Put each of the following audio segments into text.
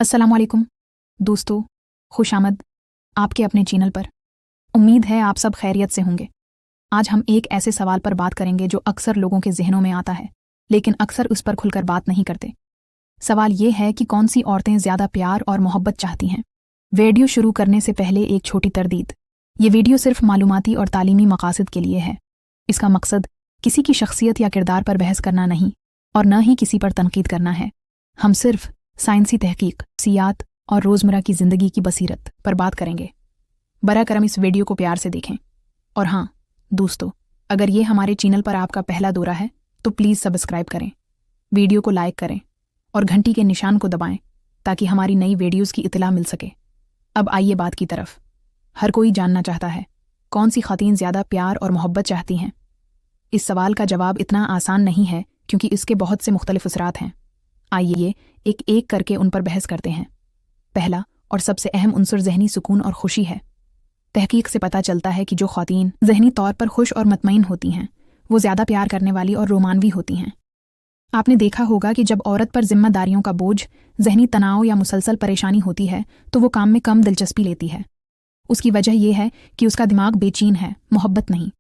अस्सलामुअलैकुम दोस्तों, खुशामद आपके अपने चैनल पर। उम्मीद है आप सब खैरियत से होंगे। आज हम एक ऐसे सवाल पर बात करेंगे जो अक्सर लोगों के जहनों में आता है, लेकिन अक्सर उस पर खुलकर बात नहीं करते। सवाल ये है कि कौन सी औरतें ज़्यादा प्यार और मोहब्बत चाहती हैं। वीडियो शुरू करने से पहले एक छोटी तरदीद। ये वीडियो सिर्फ मालूमाती और तालीमी मकासद के लिए है। इसका मकसद किसी की शख्सियत या किरदार पर बहस करना नहीं और न ही किसी पर तनकीद करना है। हम सिर्फ साइंसी तहकीक, सियात और रोज़मर्रा की ज़िंदगी की बसीरत पर बात करेंगे। बरा करम इस वीडियो को प्यार से देखें। और हाँ दोस्तों, अगर ये हमारे चैनल पर आपका पहला दौरा है तो प्लीज़ सब्सक्राइब करें, वीडियो को लाइक करें और घंटी के निशान को दबाएं ताकि हमारी नई वीडियोज़ की इत्तला मिल सके। अब आइए बात की तरफ। हर कोई जानना चाहता है कौन सी ख़वातीन ज़्यादा प्यार और मोहब्बत चाहती हैं। इस सवाल का जवाब इतना आसान नहीं है क्योंकि इसके बहुत से मुख्तलिफ असरात हैं। आइए एक एक करके उन पर बहस करते हैं। पहला और सबसे अहम उन्सर ज़हनी सुकून और खुशी है। तहकीक से पता चलता है कि जो ख़वातीन ज़हनी तौर पर खुश और मुतमईन होती हैं वो ज़्यादा प्यार करने वाली और रोमानवी होती हैं। आपने देखा होगा कि जब औरत पर जिम्मेदारियों का बोझ, ज़हनी तनाव या मुसलसल परेशानी होती है तो वो काम में कम दिलचस्पी लेती है। उसकी वजह यह है कि उसका दिमाग बेचैन है, मोहब्बत नहीं।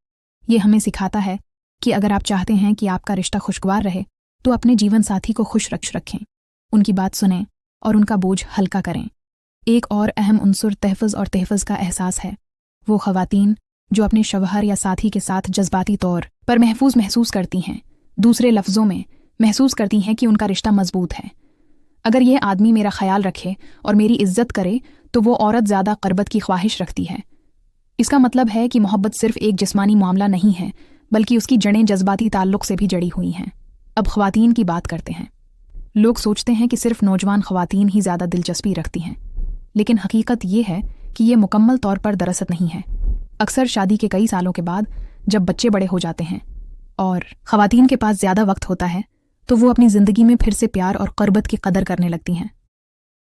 ये हमें सिखाता है कि अगर आप चाहते हैं कि आपका रिश्ता खुशगवार रहे तो अपने जीवन साथी को खुश रखें, उनकी बात सुनें और उनका बोझ हल्का करें। एक और अहम उन्सर तहफ़्फ़ुज़ और तहफ़्फ़ुज़ का एहसास है। वो ख़वातीन जो अपने शवहर या साथी के साथ जज्बाती तौर पर महफूज महसूस करती हैं, दूसरे लफ्ज़ों में महसूस करती हैं कि उनका रिश्ता मजबूत है। अगर यह आदमी मेरा ख्याल रखे और मेरी इज्जत करे तो वो औरत ज़्यादा क़रबत की ख्वाहिश रखती है। इसका मतलब है कि मोहब्बत सिर्फ एक जिस्मानी मामला नहीं है बल्कि उसकी जड़ें जज्बाती ताल्लुक़ से भी जड़ी हुई हैं। अब ख़वातीन की बात करते हैं। लोग सोचते हैं कि सिर्फ नौजवान ख़वातीन ही ज़्यादा दिलचस्पी रखती हैं, लेकिन हकीकत ये है कि ये मुकम्मल तौर पर दरअसल नहीं है। अक्सर शादी के कई सालों के बाद जब बच्चे बड़े हो जाते हैं और ख़वातीन के पास ज़्यादा वक्त होता है तो वो अपनी ज़िंदगी में फिर से प्यार और क़रबत की कदर करने लगती हैं।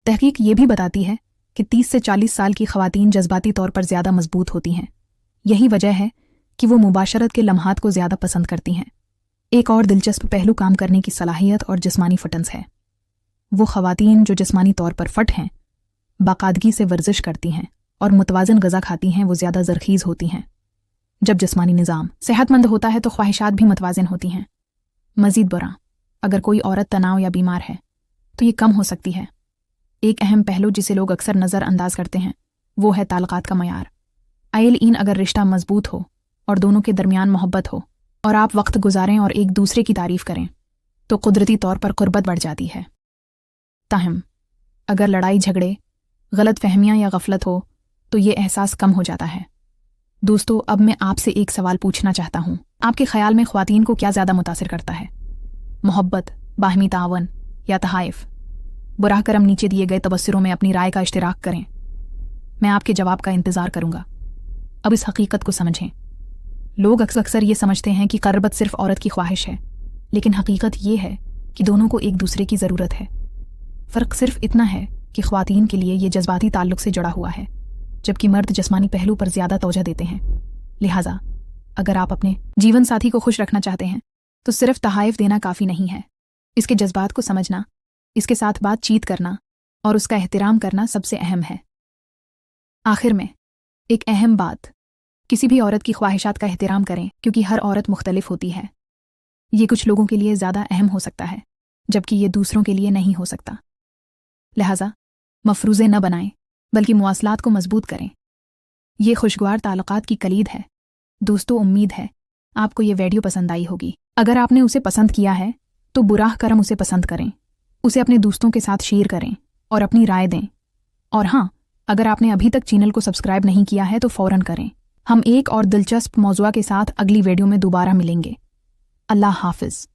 तहकीक ये भी बताती है कि 30 से 40 साल की ख़वातीन जज्बाती तौर पर ज़्यादा मजबूत होती हैं। यही वजह है कि वो मुबाशरत के लम्हात को ज़्यादा पसंद करती हैं। एक और दिलचस्प पहलू काम करने की सलाहियत और जिस्मानी फिटनेस है। वो ख़वातीन जो जिस्मानी तौर पर फट हैं, बाकायदगी से वर्जिश करती हैं और मुतवाज़न ग़ज़ा खाती हैं, वो ज़्यादा ज़रख़ीज़ होती हैं। जब जिस्मानी निज़ाम सेहतमंद होता है तो ख्वाहिशात भी मुतवाज़िन होती हैं। मज़ीद बुरा, अगर कोई औरत तनाव या बीमार है तो ये कम हो सकती है। एक अहम पहलू जिसे लोग अक्सर नज़रअंदाज करते हैं वो है ताल्लुकात का मयार। आइल अगर रिश्ता मजबूत हो और दोनों के दरमियान मोहब्बत हो और आप वक्त गुजारें और एक दूसरे की तारीफ़ करें तो कुदरती तौर पर क़ुर्बत बढ़ जाती है। ताहम अगर लड़ाई झगड़े, गलत फहमियाँ या गफलत हो तो ये एहसास कम हो जाता है। दोस्तों, अब मैं आपसे एक सवाल पूछना चाहता हूँ। आपके ख़याल में ख़वातीन को क्या ज़्यादा मुतासिर करता है, मोहब्बत, बाहमी तावन या तहाइफ? बुराह करम नीचे दिए गए तबसरों में अपनी राय का इश्तिराक करें। मैं आपके जवाब का इंतज़ार करूँगा। अब इस हकीकत को समझें। लोग अक्सर ये समझते हैं कि क़रबत सिर्फ औरत की ख्वाहिश है, लेकिन हकीकत ये है कि दोनों को एक दूसरे की ज़रूरत है। फ़र्क सिर्फ इतना है कि ख़वातीन के लिए ये जज्बाती ताल्लुक़ से जुड़ा हुआ है, जबकि मर्द जिस्मानी पहलू पर ज़्यादा तवज्जो देते हैं। लिहाजा अगर आप अपने जीवन साथी को खुश रखना चाहते हैं तो सिर्फ तहाइफ देना काफ़ी नहीं है। इसके जज्बात को समझना, इसके साथ बातचीत करना और उसका एहतराम करना सबसे अहम है। आखिर में एक अहम बात, किसी भी औरत की ख्वाहिशात का एहतराम करें क्योंकि हर औरत मुख्तलिफ होती है। ये कुछ लोगों के लिए ज़्यादा अहम हो सकता है जबकि ये दूसरों के लिए नहीं हो सकता। लिहाजा मफरूज़े न बनाएं बल्कि मुवासलात को मजबूत करें। ये खुशगवार ताल्लुकात की कलीद है। दोस्तों, उम्मीद है आपको ये वीडियो पसंद आई होगी। अगर आपने उसे पसंद किया है तो बुराह करम उसे पसंद करें, उसे अपने दोस्तों के साथ शेयर करें और अपनी राय दें। और हाँ, अगर आपने अभी तक चैनल को सब्सक्राइब नहीं किया है तो फ़ौरन करें। हम एक और दिलचस्प मौज़ूआ के साथ अगली वीडियो में दोबारा मिलेंगे। अल्लाह हाफ़िज़।